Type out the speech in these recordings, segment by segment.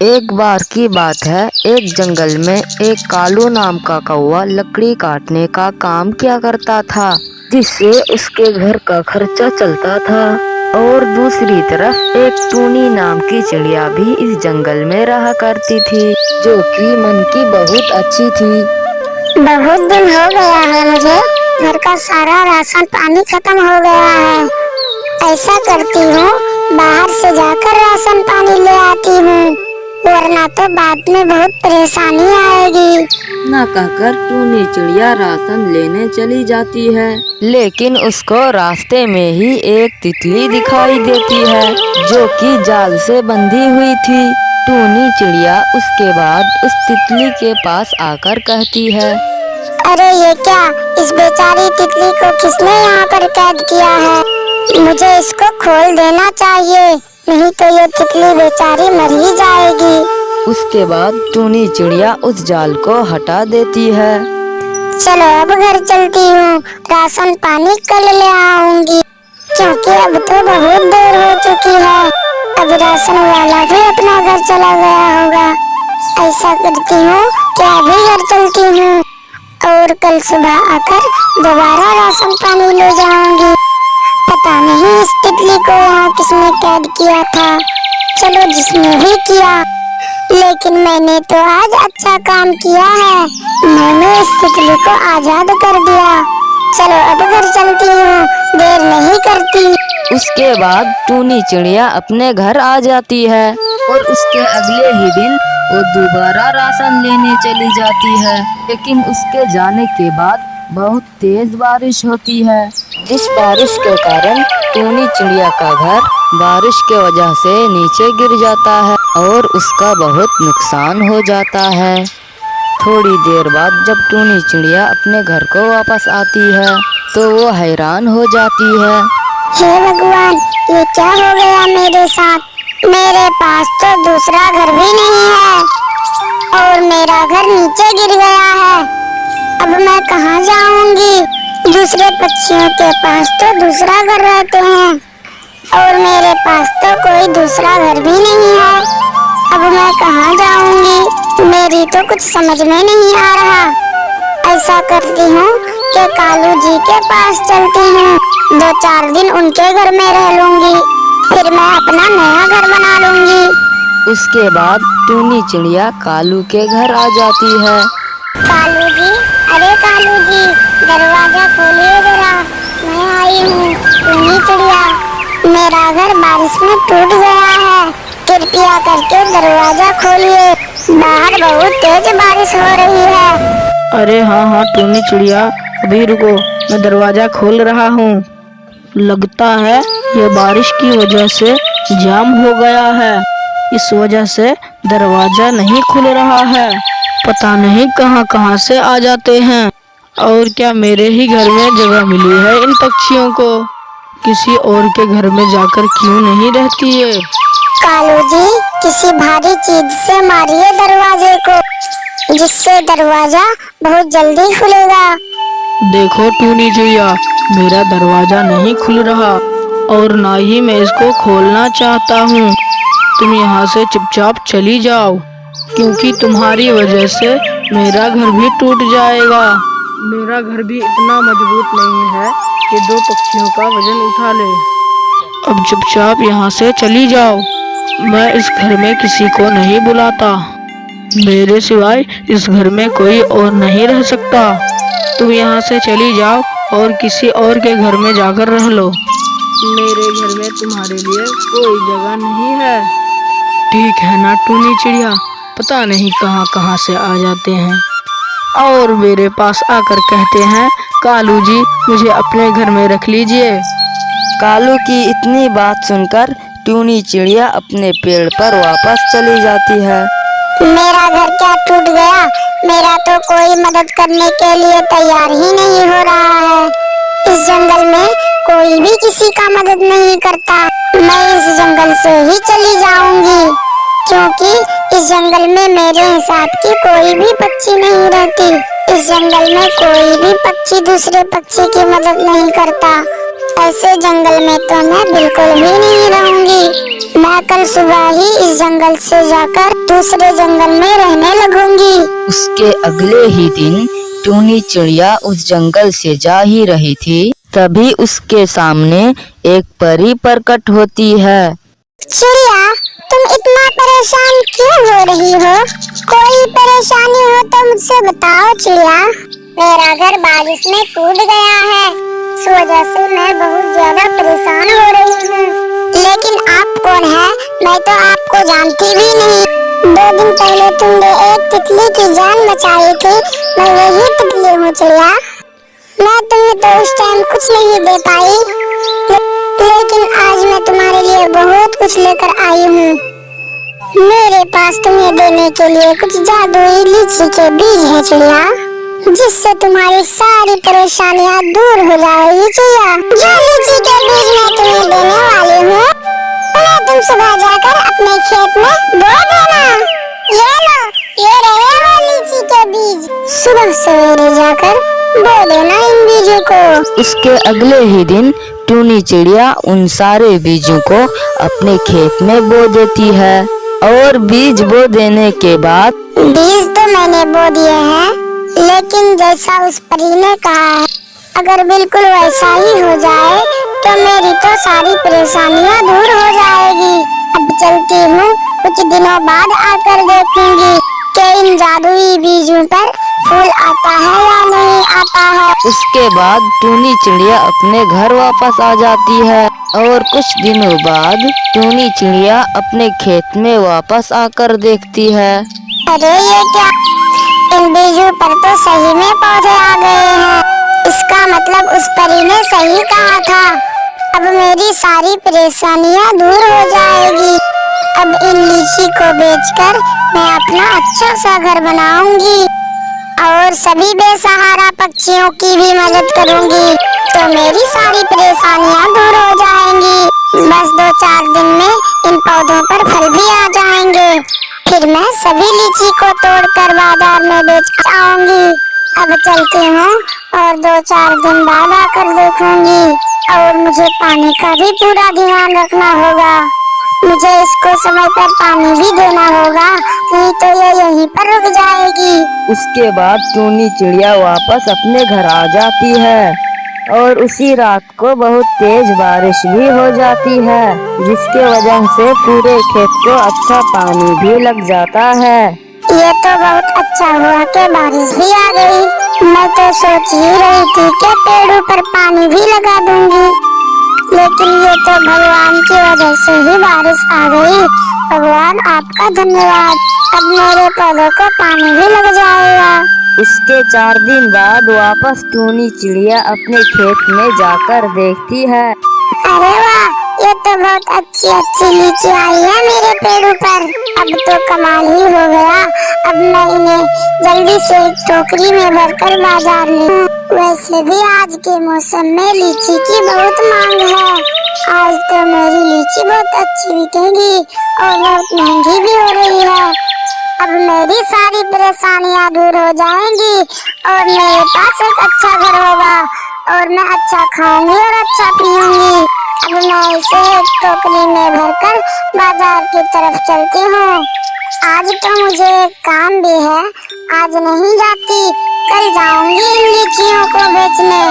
एक बार की बात है, एक जंगल में एक कालू नाम का कौवा लकड़ी काटने का काम किया करता था, जिससे उसके घर का खर्चा चलता था। और दूसरी तरफ एक टूनी नाम की चिड़िया भी इस जंगल में रहा करती थी, जो कि मन की बहुत अच्छी थी। बहुत दिन हो गया है, मुझे घर का सारा राशन पानी खत्म हो गया है। ऐसा करती हूँ, बाहर से जाकर राशन पानी ले आती हूँ, वरना तो बाद में बहुत परेशानी आएगी। ना कहकर टूनी चिड़िया राशन लेने चली जाती है, लेकिन उसको रास्ते में ही एक तितली दिखाई देती है, जो कि जाल से बंधी हुई थी। टूनी चिड़िया उसके बाद उस तितली के पास आकर कहती है, अरे ये क्या, इस बेचारी तितली को किसने यहाँ पर कैद किया है? मुझे इसको खोल देना चाहिए, नहीं तो ये तितली बेचारी मर ही जाएगी। उसके बाद टूनी चिड़िया उस जाल को हटा देती है। चलो अब घर चलती हूँ, राशन पानी कल ले आऊंगी, क्योंकि अब तो बहुत देर हो चुकी है। अब राशन वाला भी अपना घर चला गया होगा। ऐसा करती हूँ कि अभी घर चलती हूँ और कल सुबह आकर दोबारा राशन पानी ले जाऊंगी। पता नहीं इस तितली को यहाँ किसने कैद किया था। चलो जिसने भी किया, लेकिन मैंने तो आज अच्छा काम किया है, मैंने इस तितली को आजाद कर दिया। चलो अब घर चलती हूँ, देर नहीं करती। उसके बाद टूनी चिड़िया अपने घर आ जाती है और उसके अगले ही दिन वो दोबारा राशन लेने चली जाती है, लेकिन उसके जाने के बाद बहुत तेज बारिश होती है, जिस बारिश के कारण टूनी चिड़िया का घर बारिश के वजह से नीचे गिर जाता है और उसका बहुत नुकसान हो जाता है। थोड़ी देर बाद जब टूनी चिड़िया अपने घर को वापस आती है तो वो हैरान हो जाती है। हे भगवान, ये क्या हो गया मेरे साथ? मेरे पास तो दूसरा घर भी नहीं है और मेरा घर नीचे गिर गया है। अब मैं कहाँ जाऊंगी? दूसरे पक्षियों के पास तो दूसरा घर रहते हैं और मेरे पास तो कोई दूसरा घर भी नहीं है। अब मैं कहाँ जाऊंगी? मेरी तो कुछ समझ में नहीं आ रहा। ऐसा करती हूँ कि कालू जी के पास चलती हूँ, 2-4 दिन उनके घर में रह लूंगी, फिर मैं अपना नया घर बना लूंगी। उसके बाद टूनी चिड़िया कालू के घर आ जाती है। कालू जी, अरे कालू जी, दरवाजा खोलिए जरा, मैं आई हूँ। टूनी चिड़िया, मेरा घर बारिश में टूट गया है, कृपया करके दरवाजा खोलिए, बाहर बहुत तेज बारिश हो रही है। अरे हाँ टूनी चिड़िया, अभी रुको, मैं दरवाजा खोल रहा हूँ। लगता है ये बारिश की वजह से जाम हो गया है, इस वजह से दरवाजा नहीं खुल रहा है। पता नहीं कहाँ कहाँ से आ जाते हैं, और क्या मेरे ही घर में जगह मिली है इन पक्षियों को? किसी और के घर में जाकर क्यों नहीं रहती है? कालू जी, किसी भारी चीज से मारिए दरवाजे को, जिससे दरवाजा बहुत जल्दी खुलेगा। देखो टूनी चिड़िया, मेरा दरवाजा नहीं खुल रहा और ना ही मैं इसको खोलना चाहता हूँ। तुम यहाँ से चुपचाप चली जाओ, क्योंकि तुम्हारी वजह से मेरा घर भी टूट जाएगा। मेरा घर भी इतना मजबूत नहीं है कि 2 पक्षियों का वजन उठा ले। अब चुपचाप यहाँ से चली जाओ, मैं इस घर में किसी को नहीं बुलाता, मेरे सिवाय इस घर में कोई और नहीं रह सकता। तुम यहाँ से चली जाओ और किसी और के घर में जाकर रह लो, मेरे घर में तुम्हारे लिए कोई जगह नहीं है। ठीक है ना टूनी चिड़िया? पता नहीं कहाँ कहाँ से आ जाते हैं और मेरे पास आकर कहते हैं, कालू जी मुझे अपने घर में रख लीजिए। कालू की इतनी बात सुनकर टूनी चिड़िया अपने पेड़ पर वापस चली जाती है। मेरा घर क्या टूट गया? मेरा तो कोई मदद करने के लिए तैयार ही नहीं हो रहा है। इस जंगल में कोई भी किसी का मदद नहीं करता। मैं इस जंगल से ही चली जाऊंगी, क्योंकि इस जंगल में मेरे हिसाब की कोई भी पक्षी नहीं रहती। इस जंगल में कोई भी पक्षी दूसरे पक्षी की मदद नहीं करता। ऐसे जंगल में तो मैं बिल्कुल भी नहीं रहूंगी। मैं कल सुबह ही इस जंगल से जाकर दूसरे जंगल में रहने लगूंगी। उसके अगले ही दिन टूनी चिड़िया उस जंगल से जा ही रही थी, तभी उसके सामने एक परी प्रकट होती है। चिड़िया, तुम इतना परेशान क्यों हो रही हो? कोई परेशानी हो तो मुझसे बताओ चिड़िया। मेरा घर बारिश में टूट गया है, इस वजह से मैं बहुत ज्यादा परेशान हो रही हूँ। लेकिन आप कौन है? मैं तो आपको जानती भी नहीं। 2 दिन पहले तुमने एक तितली की जान बचाई थी, मैं वही तितली हूँ चिड़िया। मैं तुम्हें तो उस टाइम कुछ नहीं दे पाई, लेकिन आज मैं तुम्हारे लिए बहुत कुछ लेकर आई हूँ। मेरे पास तुम्हें देने के लिए कुछ जादुई लीची के बीज है चिड़िया, जिससे तुम्हारी सारी परेशानियाँ दूर हो जाएगी चिड़िया। जो लीची के बीज मैं तुम्हें देने वाली हूँ, उन्हें तुम सुबह जाकर अपने खेत में बो देना। ये लो, ये रहे वो लीची के बीज। सुबह सवेरे जाकर बो देना इन बीजों को। उसके अगले ही दिन टूनी चिड़िया उन सारे बीजों को अपने खेत में बो देती है और बीज बो देने के बाद बीज तो मैंने बो दिए हैं, लेकिन जैसा उस परी ने कहा है, अगर बिल्कुल वैसा ही हो जाए तो मेरी तो सारी परेशानियां दूर हो जाएगी। अब चलती हूँ, कुछ दिनों बाद आकर देखूंगी कि इन जादुई बीजों पर फूल आता है या नहीं आता है। उसके बाद टूनी चिड़िया अपने घर वापस आ जाती है और कुछ दिनों बाद टूनी चिड़िया अपने खेत में वापस आकर देखती है। अरे ये क्या, इन बीजों पर तो सही में पौधे आ गए हैं। इसका मतलब उस परी ने सही कहा था। अब मेरी सारी परेशानियां दूर हो जाएगी। अब इन लीची को बेचकर मैं अपना अच्छा सा घर बनाऊंगी और सभी बेसहारा पक्षियों की भी मदद करूंगी, तो मेरी सारी परेशानियां दूर हो जाएंगी। बस 2-4 दिन में इन पौधों पर फल भी आ जाएंगे, फिर मैं सभी लीची को तोड़कर बाजार में बेच आऊंगी। अब चलती हूँ और 2-4 दिन बाद आकर देखूंगी। और मुझे पानी का भी पूरा ध्यान रखना होगा। मुझे इसको समय पर पानी भी देना होगा, नहीं तो ये यहीं पर रुक जाएगी। उसके बाद टूनी चिड़िया वापस अपने घर आ जाती है और उसी रात को बहुत तेज बारिश भी हो जाती है, जिसके वजह से पूरे खेत को अच्छा पानी भी लग जाता है। ये तो बहुत अच्छा हुआ कि बारिश भी आ गई। मैं तो सोच ही रही थी कि पेड़ों पर पानी भी लगा दूंगी, लेकिन ये तो भगवान की वजह से ही बारिश आ गई। भगवान आपका धन्यवाद। अब मेरे पौधों को पानी भी लग जाएगा। उसके 4 दिन बाद वापस टूनी चिड़िया अपने खेत में जाकर देखती है। अरे वाह, ये तो बहुत अच्छी अच्छी लीची आई है मेरे पेड़ों पर। अब तो कमाल ही हो गया। अब मैं इन्हें जल्दी से एक टोकरी में भरकर बाजार ले। वैसे भी आज के मौसम में लीची की बहुत मांग है। आज तो मेरी लीची बहुत अच्छी बिकेगी और बहुत महंगी भी हो रही है। अब मेरी सारी परेशानियां दूर हो जाएंगी और मेरे पास एक अच्छा घर होगा और मैं अच्छा खाऊंगी और अच्छा पीऊंगी। अब मैं इसे एक टोकरी में भरकर बाजार की तरफ चलती हूँ। आज तो मुझे एक काम भी है, आज नहीं जाती, कल जाऊंगी इन लीचियों को बेचने।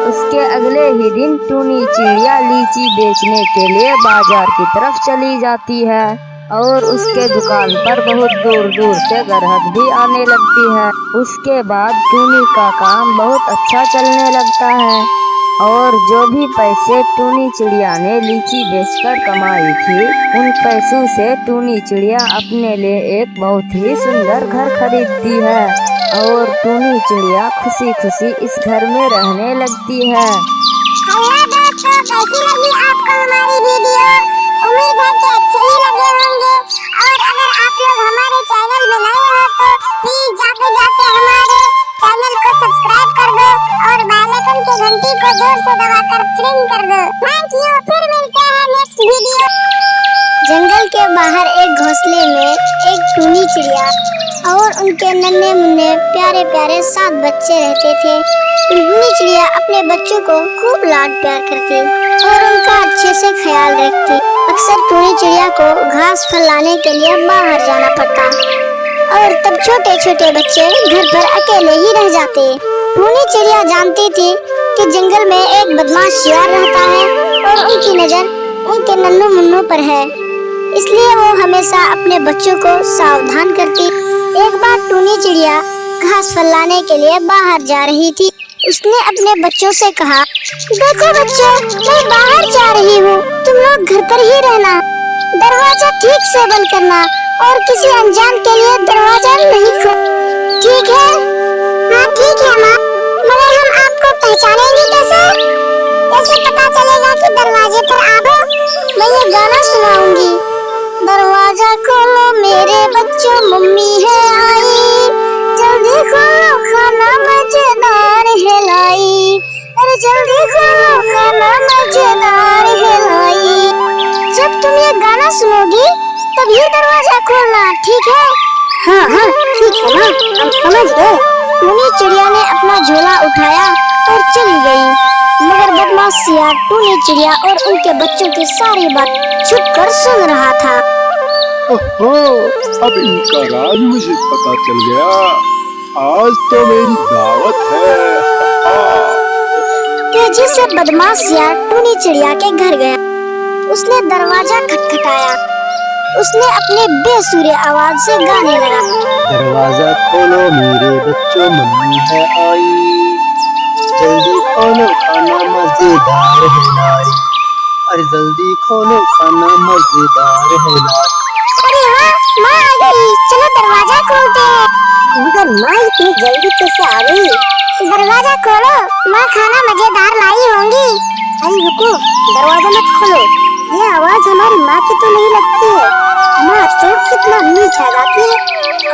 उसके अगले ही दिन टूनी चिड़िया लीची बेचने के लिए बाजार की तरफ चली जाती है और उसके दुकान पर बहुत दूर दूर से ग्राहक भी आने लगती है। उसके बाद टूनी का काम बहुत अच्छा चलने लगता है और जो भी पैसे टूनी चिड़िया ने लीची बेचकर कमाई थी, उन पैसों से टूनी चिड़िया अपने लिए एक बहुत ही सुंदर घर खरीदती है और टूनी चिड़िया खुशी खुशी इस घर में रहने लगती है। हेलो दोस्तों, कैसी लगी आपको हमारी वीडियो? उम्मीद है कि अच्छे ही लगे होंगे। और अगर आप लोग हमारे चैनल में नए हो तो प्लीज जाते हमारे चैनल को सब्सक्राइब कर दो और बेल आइकन की घंटी को जोर से दबाकर ट्रिंग कर दो। थैंक यू, फिर मिलते हैं नेक्स्ट वीडियो। जंगल के बाहर एक घोंसले में एक टूनी चिड़िया और उनके नन्हे मुन्ने प्यारे प्यारे 7 बच्चे रहते थे। टुनटुनी चिड़िया अपने बच्चों को खूब लाड प्यार करती और उनका अच्छे से ख्याल रखती। अक्सर टुनी चिड़िया को घास फल लाने के लिए बाहर जाना पड़ता और तब छोटे छोटे बच्चे घर पर अकेले ही रह जाते। टुनी चिड़िया जानती थी कि जंगल में एक बदमाश शियार रहता है और उनकी नजर उनके नन्नू मुन्नू पर है, इसलिए वो हमेशा अपने बच्चों को सावधान करती। एक बार टुनी चिड़िया घास फल लाने के लिए बाहर जा रही थी। उसने अपने बच्चों से कहा, देखो बच्चों, मैं बाहर जा रही हूँ, तुम लोग घर पर ही रहना, दरवाजा ठीक से बंद करना और किसी अनजान के लिए दरवाजा नहीं खोलना, ठीक है? हाँ ठीक है माँ, मगर हम आपको पहचानेंगे कैसे? कैसे पता चलेगा कि दरवाजे पर आप हो? मैं ये गाना सुनाऊंगी, दरवाजा खोलो मेरे बच्चों, मम्मी है आई, जल्दी खोलो खाना मजेदार है लाई, अरे जल्दी खोलो खाना मजेदार है लाई। जब तुम ये गाना सुनोगी तभी दरवाजा खोलना, ठीक है? हाँ हाँ ठीक है माँ, हम समझ गए। टुनी चिड़िया ने अपना झोला उठाया और चली गई, मगर बदमाश शियार टुनी चिड़िया और उनके बच्चों की सारी बात छुपकर सुन रहा था। ओहो, अब इनका राज मुझे पता चल गया। आज तो मेरी दावत है। तेजी से बदमाश शियार टुनी चिड़िया के घर गया। उसने दरवाजा खटखटाया। उसने अपने बेसुरे आवाज से गाने लगा, दरवाजा खोलो मेरे बच्चों, मम्मी है आई, जल्दी खोलो खाना मजेदार है लाई, अरे जल्दी खोलो खाना मजेदार है लाई। अरे हाँ, माँ आ गई, चलो दरवाजा खोलते हैं। मगर माँ इतनी जल्दी कैसे आ गई? दरवाजा खोलो, माँ खाना मजेदार लाई होंगी। अरे रुको, दरवाजा मत खोलो, ये आवाज हमारी माँ की तो नहीं लगती है। माँ तो कितना मीठा गाती है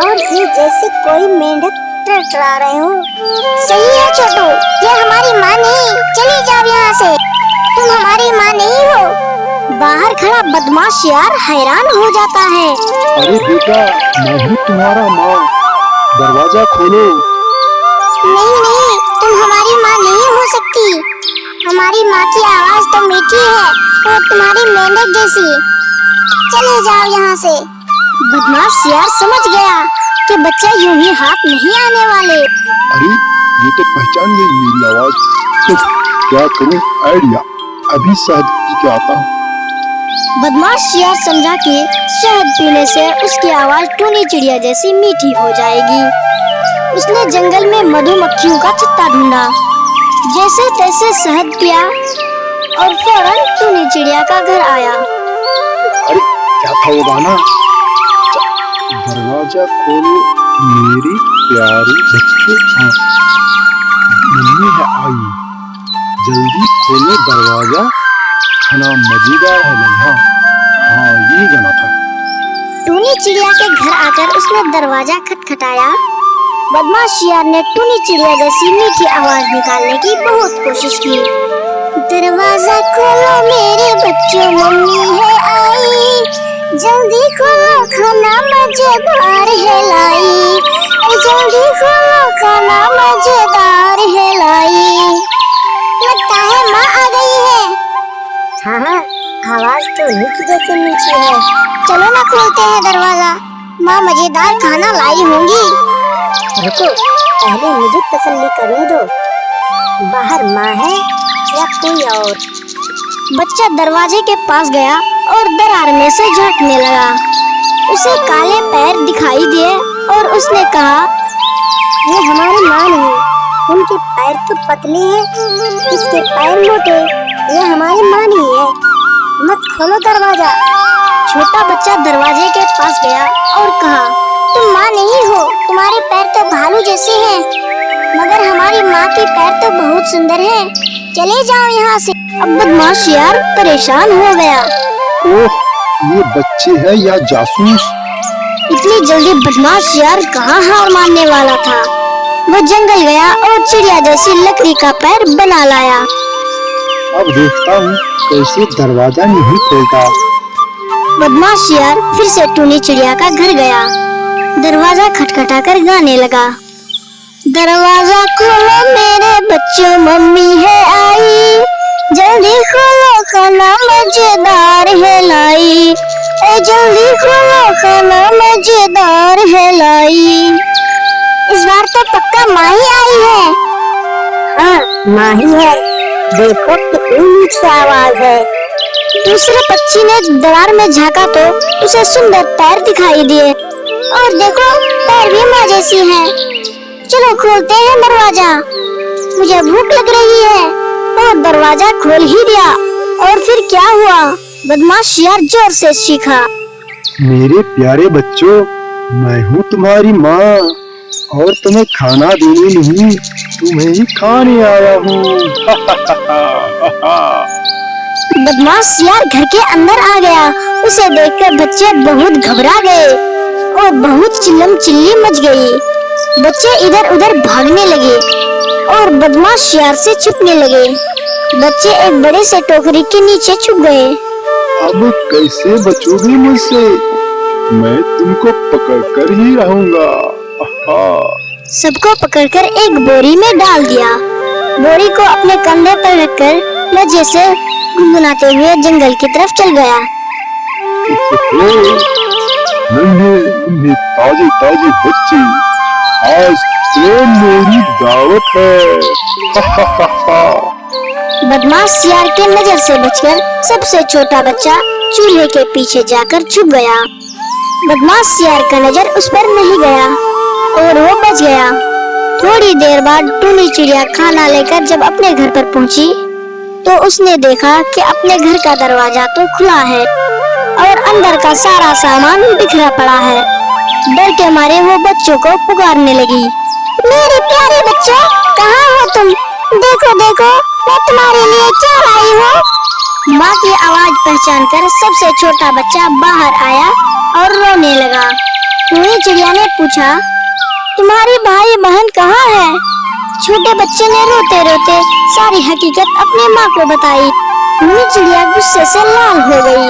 और ये जैसे कोई मेंढक टरटरा रहे हो। सही है छोटू, ये हमारी माँ नहीं, चली जाओ यहाँ से, तुम हमारी माँ नहीं हो। बाहर खड़ा बदमाश शियार हैरान हो जाता है। अरे बेटा, मैं हूँ तुम्हारा माँ, दरवाजा खोलो। नहीं नहीं, तुम हमारी माँ नहीं हो सकती, हमारी माँ की आवाज तो मीठी है और तुम्हारी मेंढक जैसी, चले जाओ यहाँ से। बदमाश शियार समझ गया कि बच्चे यूं ही हाथ नहीं आने वाले। अरे ये तो पहचान गई मेरी आवाज, तो क्या करूँ? आइडिया, अभी शहद पी के आता हूँ। बदमाश शियार समझा कि शहद पीने से उसकी आवाज टुनी चिड़िया जैसी मीठी हो जाएगी। उसने जंगल में मधुमक्खियों का छत्ता ढूंढा, जैसे तैसे शहद पिया और फौरन टुनी चिड़िया का घर आया। अरे क्या था वो गाना? दरवाजा खोलो मेरी प्यारी बच्चों, हाँ मम्मी है आई, जल्दी खोलो दरवाजा, खाना मजेदार है लम्हा। हाँ ये गाना था। टुनी चिड़िया के घर आकर उसने दरवाजा खटखटाया। बदमाश शियार ने टुनी चिड़िया जैसी मीठी आवाज निकालने की बहुत कोशिश की। दरवाजा खोलो मेरे बच्चों, मम्मी है आई, जल्दी खोलो खाना मजेदार है लाई, जल्दी खोलो खाना मजेदार है लाई। लगता है माँ आ गई है। हाँ हाँ, आवाज तो मीठी जैसे मीठी है, चलो ना खोलते हैं दरवाजा, माँ मजेदार खाना लाई होंगी। रुको, पहले मुझे तसल्ली करने दो, बाहर माँ है या कोई और। बच्चा दरवाजे के पास गया और दरार में से झांकने लगा। उसे काले पैर दिखाई दिए और उसने कहा, ये हमारी माँ नहीं, उनके पैर तो पतले हैं, इसके पैर मोटे, ये हमारी माँ नहीं है, मत खोलो दरवाजा। छोटा बच्चा दरवाजे के पास गया और कहा, तुम माँ नहीं हो, तुम्हारे पैर तो भालू जैसे हैं, मगर हमारी माँ के पैर तो बहुत सुंदर हैं, चले जाओ यहाँ से। अब बदमाश शियार परेशान हो गया। ओह, ये बच्चे हैं या जासूस? इतनी जल्दी बदमाश शियार कहाँ हार मानने वाला था। वो जंगल गया और चिड़िया जैसी लकड़ी का पैर बना लाया। अब देखता हूँ कैसे दरवाजा नहीं खोलता। बदमाश शियार फिर से टुनी चिड़िया का घर गया, दरवाजा खटखटाकर गाने लगा, दरवाजा खोलो मेरे बच्चों, मम्मी है आई, जल्दी खोलो खाना मजेदार है लाई, ए जल्दी खोलो खाना मजेदार है लाई। इस बार तो पक्का माँ ही आई है। हाँ, माँ ही है, देखो कितनी मीठी आवाज है। दूसरे पक्षी ने दीवार में झांका तो उसे सुंदर पैर दिखाई दिए, और देखो पैर भी माँ जैसी हैं। चलो खोलते हैं दरवाजा, मुझे भूख लग रही है। और दरवाजा खोल ही दिया, और फिर क्या हुआ, बदमाश शियार जोर से चीखा। मेरे प्यारे बच्चों, मैं हूँ तुम्हारी माँ, और तुम्हें खाना देने नहीं, तुम्हें ही खाने आया हूँ। बदमाश शियार घर के अंदर आ गया। उसे देखकर बच्चे बहुत घबरा गए और बहुत चिल्लम चिल्ली मच गई। बच्चे इधर उधर भागने लगे और बदमाश शियार से छुपने लगे। बच्चे एक बड़े से टोकरी के नीचे छुप गए। अब कैसे बचोगे मुझसे? मैं तुमको पकड़ कर ही रहूंगा। सबको पकड़कर एक बोरी में डाल दिया। बोरी को अपने कंधे पर रखकर मजे से गुनगुनाते हुए जंगल की तरफ चल गया। नन्हे ताजे ताजे बच्चे, आज तो मेरी दावत है। बदमाश शियार के नजर से बचकर सबसे छोटा बच्चा चूल्हे के पीछे जाकर छुप गया। बदमाश शियार का नजर उस पर नहीं गया और वो बच गया। थोड़ी देर बाद टूनी चिड़िया खाना लेकर जब अपने घर पर पहुंची तो उसने देखा कि अपने घर का दरवाजा तो खुला है और अंदर का सारा सामान बिखरा पड़ा है। डर के मारे वो बच्चों को पुकारने लगी। मेरे प्यारे बच्चों, कहाँ हो तुम? देखो देखो, मैं तुम्हारे लिए क्या लाई हूँ। माँ की आवाज पहचान कर सबसे छोटा बच्चा बाहर आया और रोने लगा। टूनी चिड़िया ने पूछा, तुम्हारे भाई बहन कहाँ है? छोटे बच्चे ने रोते रोते सारी हकीकत अपनी माँ को बताई। टूनी चिड़िया गुस्से से लाल हो गई।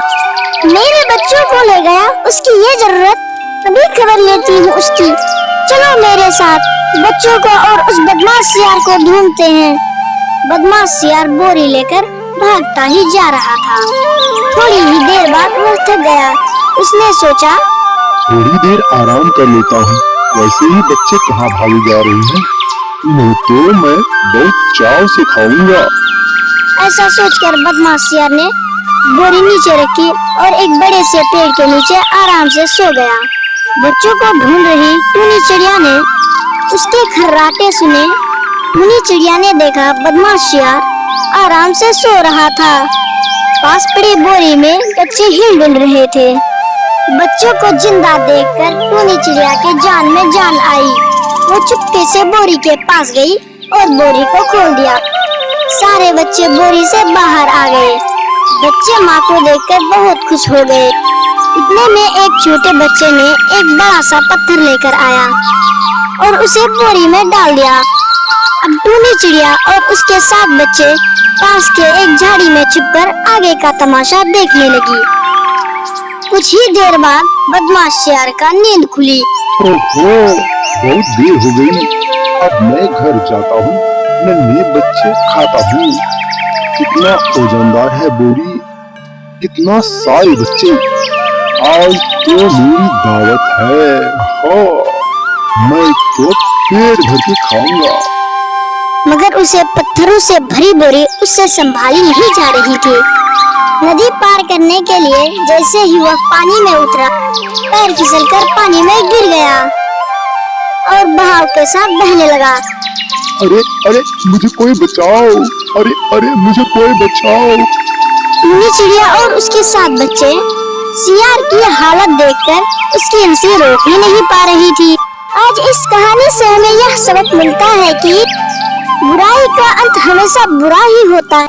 मेरे बच्चों को ले गया, उसकी ये जरूरत, अभी खबर लेती हूँ उसकी। चलो मेरे साथ, बच्चों को और उस बदमाश शियार को ढूंढते हैं। बदमाश शियार बोरी लेकर भागता ही जा रहा था। थोड़ी ही देर बाद वह थक गया। उसने सोचा, थोड़ी देर आराम कर लेता हूँ। वैसे ही बच्चे कहाँ भागे जा रहे हैं, इन्हें तो मैं बहुत चाव से खाऊंगा। ऐसा सोचकर बदमाश शियार ने बोरी नीचे रखी और एक बड़े से पेड़ के नीचे आराम से सो गया। बच्चों को ढूंढ रही टूनी चिड़िया ने उसके खर्राटे सुने। टूनी चिड़िया ने देखा बदमाश शियार आराम से सो रहा था। पास पड़ी बोरी में बच्चे हिल रहे थे। बच्चों को जिंदा देखकर टूनी चिड़िया के जान में जान आई। वो चुपके से बोरी के पास गई और बोरी को खोल दिया। सारे बच्चे बोरी से बाहर आ गए। बच्चे माँ को देखकर बहुत खुश हो गए। इतने में एक छोटे बच्चे ने एक बड़ा सा पत्थर लेकर आया और उसे बोरी में डाल दिया। अब टूनी चिड़िया और उसके 7 बच्चे पास के एक झाड़ी में छिपकर आगे का तमाशा देखने लगी। कुछ ही देर बाद बदमाश शियार का नींद खुली। ओहो, बहुत देर हो गई। अब मैं घर जाता हूँ, नन्हे बच्चे खाता हूँ। कितना वजनदार है बोरी, कितना सारे बच्चे। आज तो मेरी दावत है। हो, मैं तो पेट भर के खाऊंगा। मगर उसे पत्थरों से भरी बोरी उससे संभाली नहीं जा रही थी। नदी पार करने के लिए जैसे ही वह पानी में उतरा, पैर फिसलकर पानी में गिर गया और बहाव के साथ बहने लगा। अरे अरे, मुझे कोई बचाओ। अरे अरे, मुझे कोई बचाओ। टूनी चिड़िया और उसके 7 बच्चे शियार की हालत देखकर उसकी हंसी रोक ही नहीं पा रही थी। आज इस कहानी से हमें यह सबक मिलता है कि बुराई का अंत हमेशा बुरा ही होता है।